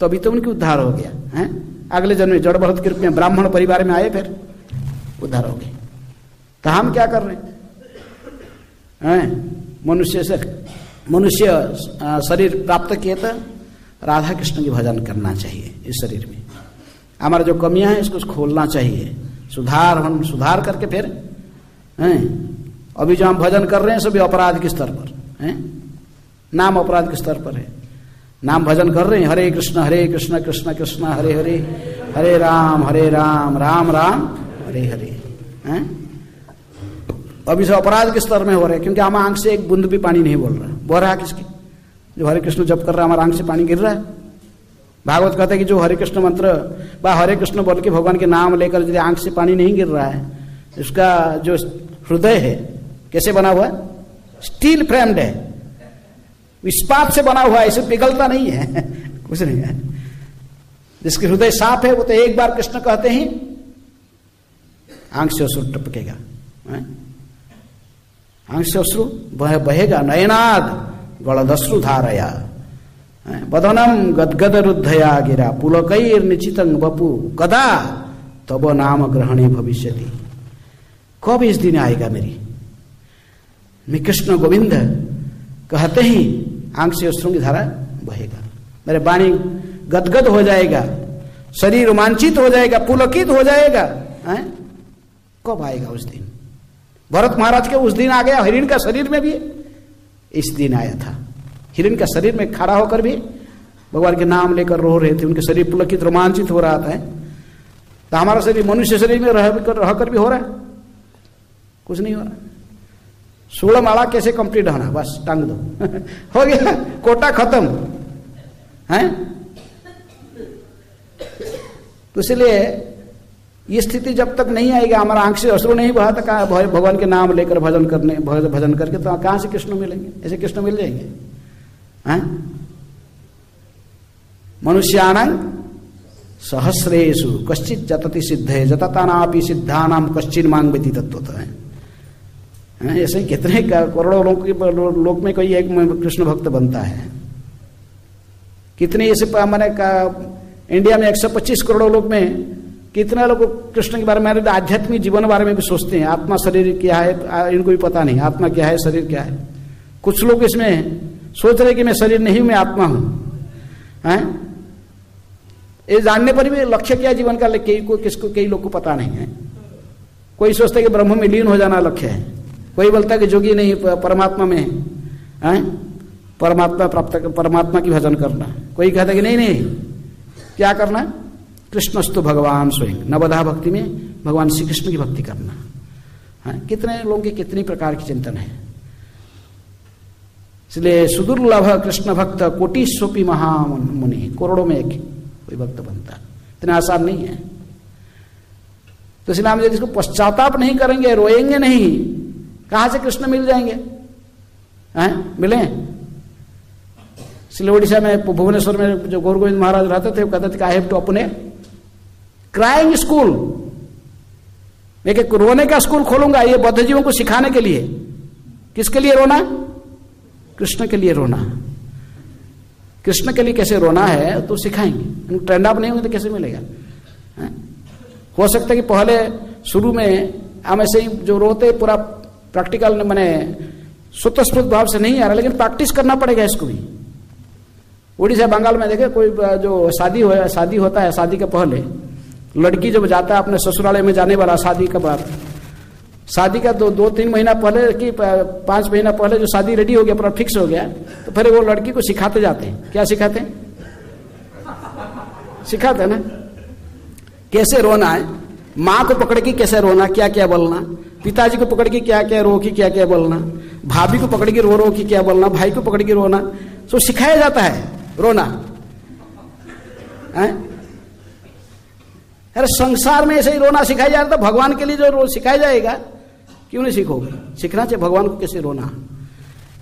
तो अभी तो उनकी उद्धार हो गया है। अगले जन्म में जड़ भरत के रूप में ब्राह्मण परिवार में आए, फिर उद्धार हो गए। तो हम क्या कर रहे हैं? मनुष्य शरीर प्राप्त किए तो राधा कृष्ण की भजन करना चाहिए। इस शरीर में हमारा जो कमियां हैं इसको खोलना चाहिए, सुधार करके फिर अभी जो हम भजन कर रहे हैं सभी अपराध के स्तर पर हैं, नाम अपराध के स्तर पर है। नाम भजन कर रहे हैं, हरे कृष्ण कृष्ण कृष्ण हरे हरे, हरे राम राम राम हरे हरे हैं। अभी से अपराध के स्तर में हो रहे हैं क्योंकि हम आंख से एक बूंद भी पानी नहीं बोल रहा। बोल रहा है किसकी? जो हरे कृष्ण जप कर रहा है, हमारा आंख से पानी गिर रहा है। भागवत कहते हैं कि जो हरे कृष्ण मंत्र व हरे कृष्ण बोल के भगवान के नाम लेकर यदि आंख से पानी नहीं गिर रहा है, इसका जो हृदय है कैसे बना हुआ है? स्टील फ्रेम्ड है, इस्पात से बना हुआ है, इसे पिघलता नहीं है कुछ नहीं है। जिसके हृदय साफ है वो तो एक बार कृष्ण कहते ही आंख से अश्रु टपकेगा, आंख से अश्रु बहेगा। नयनाद गलदश्रु धारया बदनम गदगद रुद्धया गिरा पुलकैर निचितं वपु कदा तब नाम ग्रहणे भविष्यति। कब इस दिन आएगा मैं कृष्ण गोविंद कहते ही आंख से अश्रु की धारा बहेगा, मेरे वाणी गदगद हो जाएगा, शरीर रोमांचित हो जाएगा, पुलकित हो जाएगा। कब आएगा उस दिन? भरत महाराज के उस दिन आ गया। हिरण का शरीर में भी इस दिन आया था। हिरण का शरीर में खड़ा होकर भी भगवान के नाम लेकर रो रहे थे, उनके शरीर पुलकित रोमांचित हो रहा था। तो हमारा शरीर मनुष्य शरीर में रहकर भी हो रहा है? कुछ नहीं हो रहा। 16 माला कैसे कंप्लीट होना, बस टांग दो हो गया, कोटा खत्म है। तो इसलिए ये स्थिति जब तक नहीं आएगी, हमारा आंख से अश्रु नहीं बहा, तो कहाँ भगवान के नाम लेकर भजन करके तो कहाँ से कृष्ण मिलेंगे? ऐसे कृष्ण मिल जाएंगे? हैं? मनुष्याणां सहस्रेषु कश्चित जतति सिद्धे जततानापि सिद्धानाम कश्चिन मांग व्यति तत्वतः है। ऐसे कितने करोड़ों लोक में कोई एक कृष्ण भक्त बनता है। कितने ऐसे मैंने इंडिया में 125 करोड़ लोग में कितने लोग कृष्ण के बारे में, आध्यात्मिक जीवन के बारे में भी सोचते हैं। आत्मा शरीर क्या है इनको भी पता नहीं, आत्मा क्या है शरीर क्या है। कुछ लोग इसमें सोच रहे कि मैं शरीर नहीं मैं आत्मा हूं। हैं? ये जानने पर भी लक्ष्य क्या जीवन का कई लोग को पता नहीं है। कोई सोचता है कि ब्रह्म में लीन हो जाना लक्ष्य है, कोई बोलता है कि जोगी नहीं परमात्मा में है, परमात्मा प्राप्त परमात्मा की भजन करना। कोई कहता है कि नहीं क्या करना, कृष्णस्तु भगवान स्वयं, नवधा भक्ति में भगवान श्री कृष्ण की भक्ति करना है। कितने लोगों के कितनी प्रकार की चिंतन है। इसलिए सुदुर्लभ कृष्ण भक्त कोटिस्वपि महामुनि, करोड़ों में एक कोई भक्त बनता, इतना आसान नहीं है। तो इसलिए हम जिसको पश्चाताप नहीं करेंगे, रोएंगे नहीं, कहां से कृष्ण मिल जाएंगे? हैं? मिले? इसलिए उड़ीसा में भुवनेश्वर में जो गौर गोविंद महाराज रहते थे, वो कहते थे कि आई हैव टू अपने क्राइंग स्कूल, मैं रोने का स्कूल खोलूंगा ये बौद्ध जीवों को सिखाने के लिए। किसके लिए रोना? कृष्ण के लिए रोना। कृष्ण के लिए कैसे रोना है तो सिखाएंगे। ट्रेंड अप नहीं होंगे तो कैसे मिलेगा? हो सकता है कि पहले शुरू में हम ऐसे ही जो रोते पूरा प्रैक्टिकल मैंने स्वतःस्फूर्त भाव से नहीं आ रहा, लेकिन प्रैक्टिस करना पड़ेगा इसको भी। उड़ीसा बंगाल में देखे कोई जो शादी होता है, शादी के पहले लड़की जब जाता है अपने ससुरालय में जाने वाला, शादी के बाद, शादी का 2-3 महीना पहले कि 5 महीना पहले जो शादी रेडी हो गया, पूरा फिक्स हो गया, तो फिर वो लड़की को सिखाते जाते हैं। क्या सिखाते हैं? सिखाते हैं ना कैसे रोना है, माँ को पकड़ के कैसे रोना, क्या क्या बोलना, पिताजी को पकड़ के क्या क्या रो की क्या क्या बोलना, भाभी को पकड़ के रो की क्या बोलना, भाई को पकड़ के रोना, तो सिखाया जाता है रोना। अरे संसार में ऐसे ही रोना सिखाया जा रहा था, भगवान के लिए जो रो सिखाया जाएगा क्यों नहीं सीखोगे? सीखना चाहिए भगवान को कैसे रोना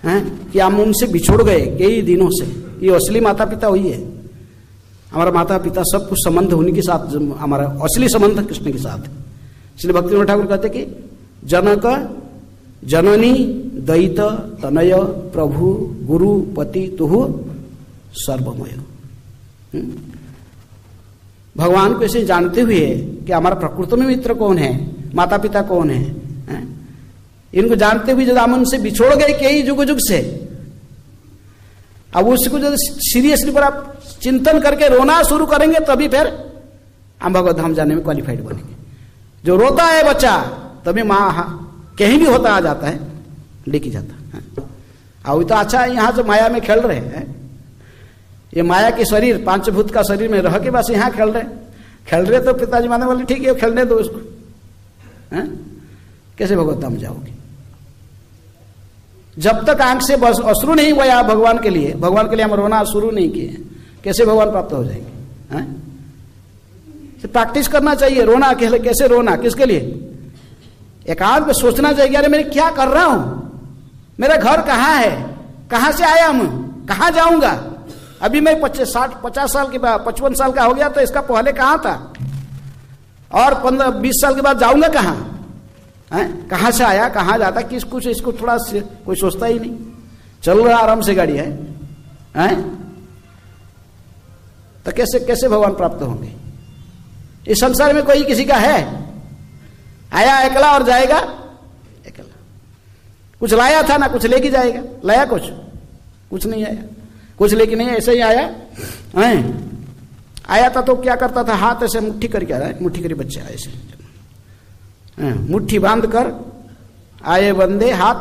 है। कि हम उनसे बिछुड़ गए कई दिनों से, ये असली माता पिता हुई है। हमारा माता पिता सब कुछ संबंध उन्हीं के साथ, हमारा असली संबंध कृष्ण के साथ। इसलिए भक्तिविनोद ठाकुर कहते कि जनक जननी दैत तनय प्रभु गुरु पति तुहु सर्वमय। भगवान को ऐसे जानते हुए कि हमारा प्रकृत में मित्र कौन है, माता पिता कौन है, इनको जानते हुए जब हम उनसे बिछोड़ गए कई जुग जुग से, अब उसको जब सीरियसली पर आप चिंतन करके रोना शुरू करेंगे तभी फिर हम भगवत धाम जाने में क्वालिफाइड बनेंगे। जो रोता है बच्चा तभी माँ कहीं भी होता आ जाता है, लेके जाता है। अब तो अच्छा है यहाँ जो माया में खेल रहे हैं, ये माया के शरीर पांचभूत का शरीर में रह के बस यहाँ खेल रहे तो पिताजी मानने वाले ठीक है खेलने दो उसको। कैसे भगवत धाम जाओगे? जब तक आंख से बस अश्रु नहीं बया भगवान के लिए हम रोना शुरू नहीं किए, कैसे भगवान प्राप्त हो जाएंगे? प्रैक्टिस करना चाहिए रोना। कैसे रोना, किसके लिए? एकांत में सोचना चाहिए, अरे मैं क्या कर रहा हूं, मेरा घर कहाँ है, कहां से आया हूं, कहां जाऊंगा? अभी मैं 50 साल के बाद 55 साल का हो गया, तो इसका पहले कहां था, और 15-20 साल के बाद जाऊंगा कहां? कहां से आया, कहां जाता, किस कुछ इसको थोड़ा कोई सोचता ही नहीं। चल रहा आराम से गाड़ी है, तो कैसे भगवान प्राप्त होंगे? इस संसार में कोई किसी का है? आया अकेला और जाएगा अकेला। कुछ लाया था ना, कुछ लेके जाएगा। लाया कुछ नहीं आया, कुछ लेके नहीं, ऐसे ही आया था तो क्या करता था, हाथ ऐसे मुट्ठी करके आ रहा है, मुट्ठी करी बच्चे ऐसे मुट्ठी बांध कर आए बंदे हाथ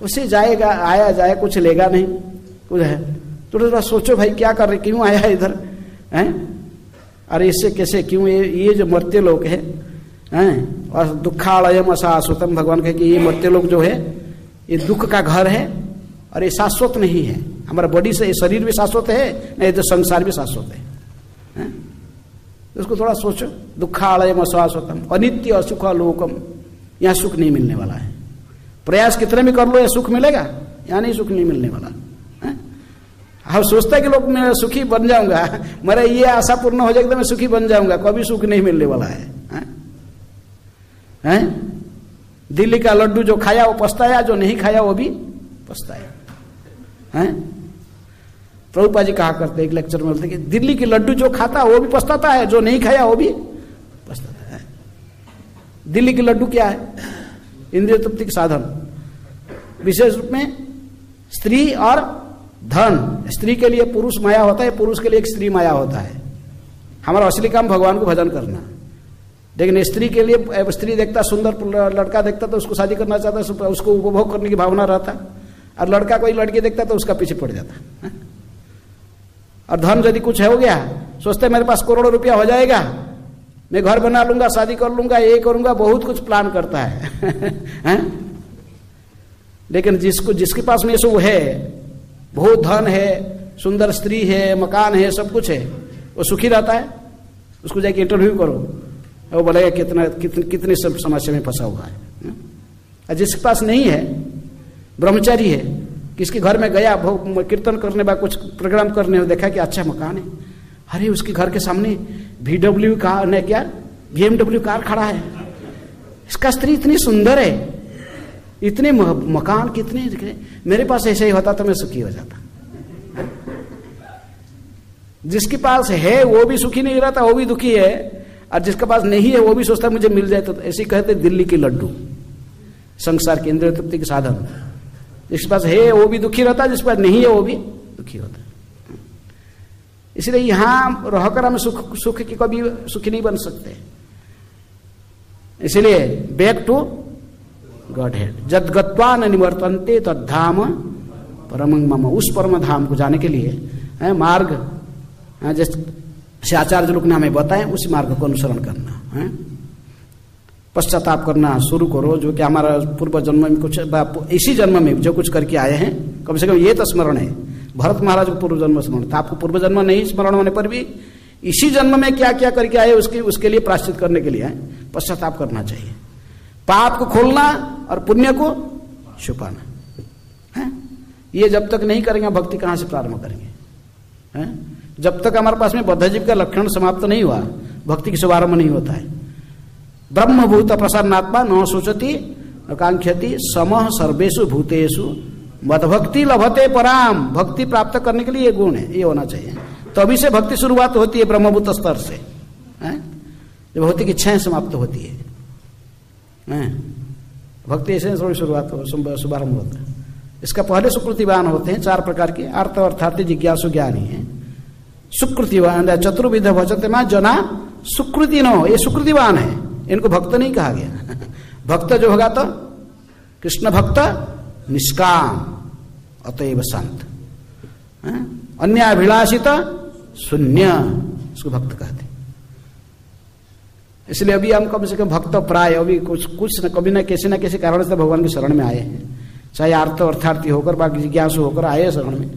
उसे जाएगा, आया जाए, कुछ लेगा नहीं, कुछ है तो थोड़ा सोचो भाई क्या कर रहे, क्यों आया इधर हैं? अरे इससे कैसे, क्यों ये जो मर्त्य लोग हैं, और दुखालयम अशाश्वतम, भगवान कहे कि ये मर्त्य लोग जो है ये दुख का घर है और ये शाश्वत नहीं है। हमारा बॉडी से शरीर भी शाश्वत है नहीं, तो संसार भी शाश्वत है। हैं? उसको थोड़ा सोचो। दुखालयम अश्वासतम अनित्य असुख लोकम, यहाँ सुख नहीं मिलने वाला है। प्रयास कितने भी कर लो या सुख मिलेगा? यहाँ नहीं, सुख नहीं मिलने वाला है। हम सोचते हैं कि लोग मैं सुखी बन जाऊंगा, मेरा ये आशा पूर्ण हो जाएगी तो मैं सुखी बन जाऊंगा, कभी सुख नहीं मिलने वाला है। दिल्ली का लड्डू जो खाया वो पछताया, जो नहीं खाया वो भी पछताया। प्रभुपाद जी कहा करते एक लेक्चर में, बोलते कि दिल्ली की लड्डू जो खाता है वो भी पछताता है, जो नहीं खाया वो भी पछताता है। दिल्ली की लड्डू क्या है? इंद्रिय तृप्ति के साधन, विशेष रूप में स्त्री और धन। स्त्री के लिए पुरुष माया होता है, पुरुष के लिए एक स्त्री माया होता है। हमारा असली काम भगवान को भजन करना, लेकिन स्त्री के लिए स्त्री देखता, सुंदर लड़का देखता तो उसको शादी करना चाहता, उसको उपभोग करने की भावना रहता, और लड़का कोई लड़की देखता तो उसका पीछे पड़ जाता। और धन यदि कुछ हो गया, सोचते मेरे पास करोड़ों रुपया हो जाएगा, मैं घर बना लूंगा, शादी कर लूंगा, ये करूंगा, बहुत कुछ प्लान करता है। लेकिन जिसके पास में ये सब है, बहुत धन है, सुंदर स्त्री है, मकान है, सब कुछ है, वो सुखी रहता है? उसको जाके इंटरव्यू करो, वो बोलेगा कितनी सब समस्या में फंसा हुआ है। और जिसके पास नहीं है, ब्रह्मचारी है, किसके घर में गया कीर्तन करने बा, कुछ प्रोग्राम करने में, देखा कि अच्छा मकान है, अरे उसके घर के सामने VW कार ने क्या BMW कार खड़ा है, इसका स्त्री इतनी सुंदर है, इतने मकान कितने दिख रहे, मेरे पास ऐसे ही होता तो मैं सुखी हो जाता। जिसके पास है वो भी सुखी नहीं रहता, वो भी दुखी है, और जिसके पास नहीं है वो भी सोचता मुझे मिल जाए तो। ऐसे कहते दिल्ली की लड्डू, संसार के इंद्रिय तृप्ति के साधन। जिसके पास है वो भी दुखी रहता है, जिसके पास नहीं है वो भी दुखी होता है। इसलिए यहां रहकर हम सुख की कभी सुखी नहीं बन सकते। इसलिए बैक टू गॉड हेड, जद गत्वा न निवर्तन्ते तद्धाम परमं मम, उस परम धाम को जाने के लिए मार्ग जैसे आचार्य लोग ने हमें बताए, उस मार्ग को अनुसरण करना है। पश्चाताप करना शुरू करो, जो कि हमारा पूर्व जन्म में कुछ, इसी जन्म में जो कुछ करके आए हैं, कम से कम ये तो स्मरण है। भरत महाराज को पूर्व जन्म स्मरण था, आपको पूर्व जन्म नहीं स्मरण होने पर भी इसी जन्म में क्या क्या करके आए उसके लिए प्रायश्चित करने के लिए पश्चाताप करना चाहिए। पाप को खोलना और पुण्य को छुपाना है। ये जब तक नहीं करेंगे भक्ति कहां से प्रारंभ करेंगे? जब तक हमारे पास में बद्धजीव का लक्षण समाप्त नहीं हुआ, भक्ति की शुभारंभ नहीं होता है। ब्रह्मभूत प्रसन्नात्मा न सोचती न कांक्षति समः सर्वेषु भूतेषु मदभक्ति लभते पराम। भक्ति प्राप्त करने के लिए ये गुण है, ये होना चाहिए। तभी से भक्ति शुरुआत होती है ब्रह्मभूत स्तर से, जब भौतिक इच्छाएं समाप्त होती है। भक्ति ऐसे थोड़ी शुरुआत शुभारंभ होता है। इसका पहले सुकृतिवान होते हैं, 4 प्रकार के, अर्थ अर्थार्थी जिज्ञासु ज्ञानी है। सुकृतिवान चतुर्विध भजते मां जना सुकृति नो, ये सुकृतिवान है, इनको भक्त नहीं कहा गया। भक्त जो होगा तो कृष्ण भक्त निष्काम अतएव संत, अन्य अभिलाषित शून्य, इसको भक्त कहते। इसलिए अभी हम कम से कम भक्त प्राय अभी कुछ न कभी न किसी कारण से भगवान की शरण में आए हैं, चाहे अर्थ अर्थार्थी होकर बाकी जिज्ञासु होकर आए शरण में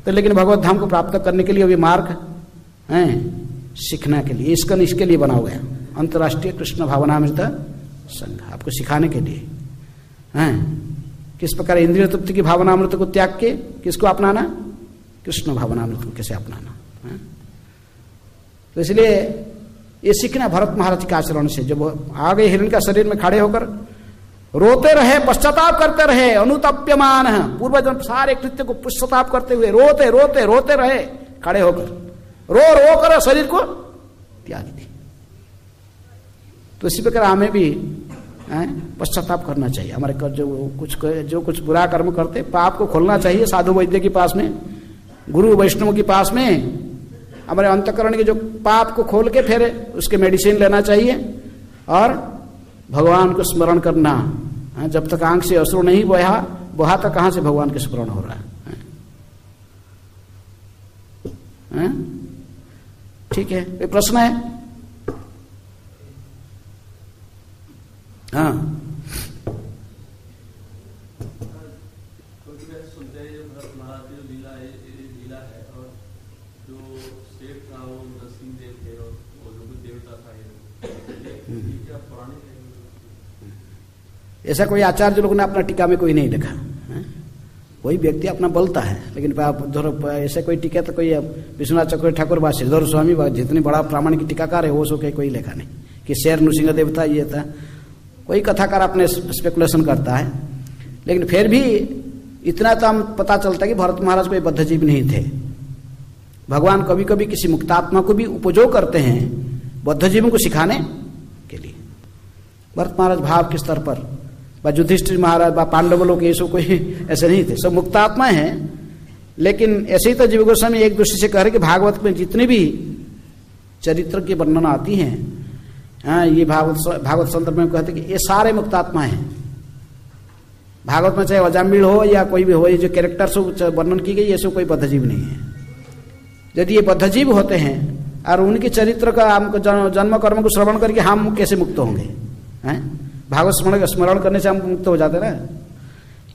तो। लेकिन भगवत धाम को प्राप्त करने के लिए अभी मार्ग है सीखने के लिए, इसके लिए बना हुआ है अंतर्राष्ट्रीय कृष्ण भावनामृत संघ, आपको सिखाने के लिए किस प्रकार इंद्रिय तृप्ति की भावनामृत को त्याग के किसको अपनाना, कृष्ण भावनामृत को कैसे अपनाना। तो इसलिए ये सीखना भरत महाराज के आचरण से। जब आ गए हिरण का शरीर में खड़े होकर रोते रहे, पश्चाताप करते रहे, अनुतप्यमान है, पूर्व जन्म सारे कृत्य को पश्चाताप करते हुए रोते रोते रोते रहे, खड़े होकर रो कर शरीर को त्याग दी। तो इसी प्रकार हमें भी पश्चाताप करना चाहिए। हमारे जो कुछ बुरा कर्म करते, पाप को खोलना चाहिए साधु वैद्य के पास में, गुरु वैष्णव के पास में। हमारे अंतकरण के जो पाप को खोल के फिर उसके मेडिसिन लेना चाहिए और भगवान को स्मरण करना। जब तक आंख से अश्रु नहीं बहा तक कहां से भगवान के स्मरण हो रहा है? ठीक है, कोई प्रश्न है? हाँ, जो शेर था वो नरसिंहदेव थे और वो लोग देवता था ये क्या पुराने थे। ऐसा कोई आचार्य लोगों ने अपना टीका में कोई नहीं लिखा है? कोई व्यक्ति अपना बोलता है, लेकिन आप ऐसे कोई टीका तो कोई विश्वनाथ चक्रवर्ती ठाकुर बा श्रीधर स्वामी जितनी बड़ा प्रामाणिक टीकाकार है वो सो के कोई लिखा नहीं कि शेर नृसिंह देव था ये था। कोई कथाकार अपने स्पेकुलेशन करता है, लेकिन फिर भी इतना तो हम पता चलता है कि भरत महाराज कोई बद्धजीव नहीं थे। भगवान कभी कभी किसी मुक्तात्मा को भी उपयोग करते हैं बद्धजीवों को सिखाने के लिए। भरत महाराज भाव के स्तर पर, युधिष्ठिर महाराज पांडव लोग ये सब कोई ऐसे नहीं थे, सब मुक्तात्मा हैं। लेकिन ऐसे ही तो जीव गोस्वामी एक दूसरे से कह रहे कि भागवत में जितनी भी चरित्र की वर्णना आती हैं, हाँ, ये भागवत संदर्भ में कहते कि ये सारे मुक्तात्मा हैं। भागवत में चाहे अजामिल हो या कोई भी हो, ये जो कैरेक्टर से वर्णन की गई ये सब कोई बद्धजीव नहीं है। यदि ये बद्धजीव होते हैं और उनके चरित्र का हमको जन्म कर्म को श्रवण करके हम कैसे मुक्त होंगे? हैं, भागवत स्मरण करने से हम मुक्त हो जाते ना।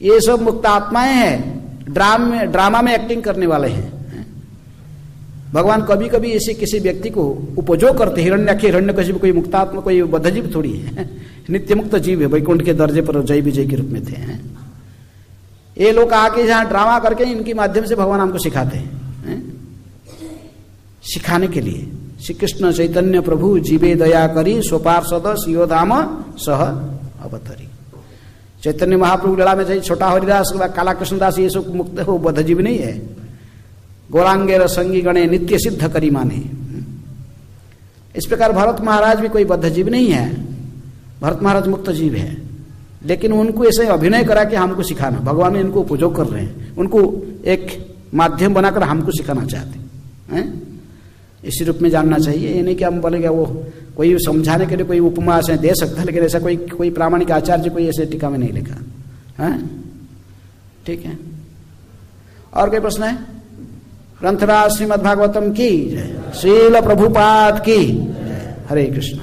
ये सब मुक्त आत्माएं हैं, ड्रामा में एक्टिंग करने वाले हैं। भगवान कभी कभी ऐसे किसी व्यक्ति को उपयोग करते। हिरण्यकशिपु कोई मुक्तात्मा कोई बद्धजीव थोड़ी है, नित्य मुक्त जीव है, वैकुंठ के दर्जे पर जय विजय के रूप में थे। ये लोग आके जहां ड्रामा करके इनके माध्यम से भगवान हमको सिखाते हैं, सिखाने के लिए। श्री कृष्ण चैतन्य प्रभु जीवे दया करी स्वपार्षद सियोधाम सह अवतरी। चैतन्य महाप्रभु लीला में चाहे छोटा हरिदास काला कृष्णदास ये सब मुक्त हो, बद्धजीव नहीं है। गौरांगे रसंगी गणे नित्य सिद्ध करी माने। इस प्रकार भरत महाराज भी कोई बद्धजीव नहीं है, भरत महाराज मुक्त जीव है। लेकिन उनको ऐसे अभिनय करा कि हमको सिखाना, भगवान इनको उपयोग कर रहे हैं, उनको एक माध्यम बनाकर हमको सिखाना चाहते हैं। इसी रूप में जानना चाहिए। ये नहीं कि हम बोलेंगे वो कोई समझाने के लिए कोई उपमा से दे सकता है, लेकिन ऐसा कोई प्रामाणिक आचार्य कोई ऐसे टीका में नहीं लिखा है। ठीक है, और कोई प्रश्न है? ग्रंथराज श्रीमद् भागवतम की जय, श्रील प्रभुपाद की जय। हरे कृष्ण।